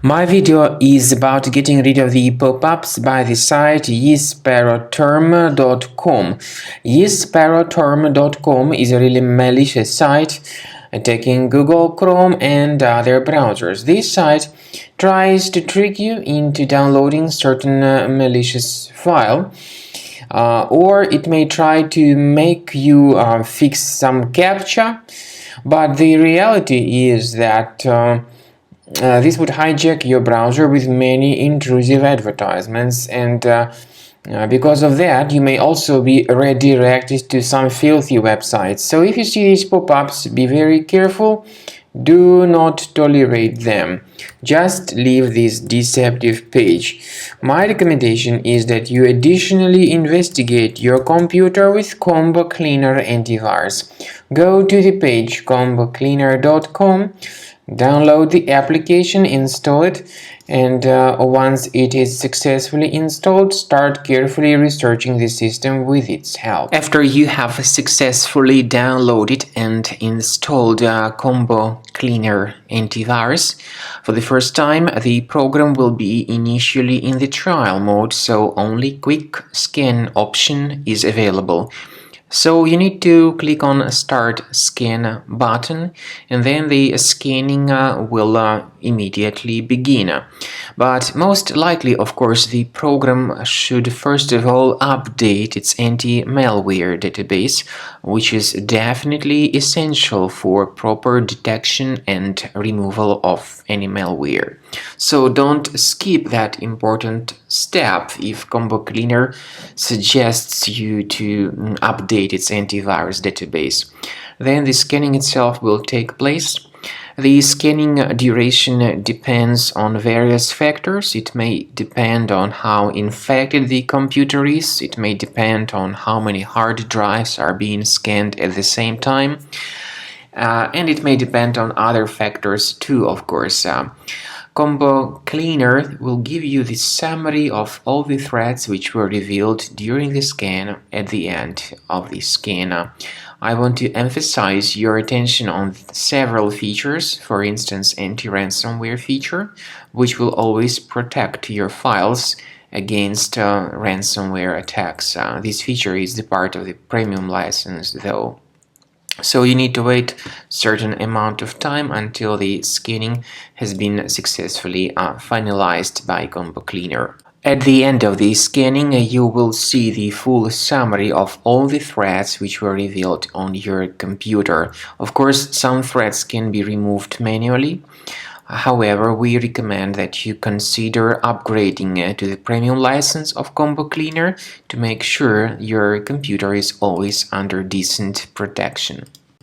My video is about getting rid of the pop-ups by the site yesparrowterm.com. Yesparrowterm.com is a really malicious site attacking Google Chrome and other browsers. This site tries to trick you into downloading certain malicious file, or it may try to make you fix some captcha, but the reality is that this would hijack your browser with many intrusive advertisements, and because of that, you may also be redirected to some filthy websites. So if you see these pop-ups, be very careful. Do not tolerate them. Just leave this deceptive page. My recommendation is that you additionally investigate your computer with Combo Cleaner antivirus. Go to the page combocleaner.com, download the application, install it, and once it is successfully installed, start carefully researching the system with its help. After you have successfully downloaded and installed Combo Cleaner antivirus for the first time, the program will be initially in the trial mode, so only quick scan option is available. So you need to click on Start Scan button, and then the scanning will immediately begin. But most likely, of course, the program should first of all update its anti-malware database, which is definitely essential for proper detection and removal of any malware. So don't skip that important step if Combo Cleaner suggests you to update its antivirus database. Then the scanning itself will take place. The scanning duration depends on various factors. It may depend on how infected the computer is. It may depend on how many hard drives are being scanned at the same time. And it may depend on other factors too, of course. Combo Cleaner will give you the summary of all the threats which were revealed during the scan at the end of the scan. I want to emphasize your attention on several features, for instance, anti-ransomware feature, which will always protect your files against ransomware attacks. This feature is the part of the premium license, though. So you need to wait a certain amount of time until the scanning has been successfully finalized by Combo Cleaner. At the end of the scanning, you will see the full summary of all the threats which were revealed on your computer. Of course, some threats can be removed manually. However, we recommend that you consider upgrading to the premium license of Combo Cleaner to make sure your computer is always under decent protection.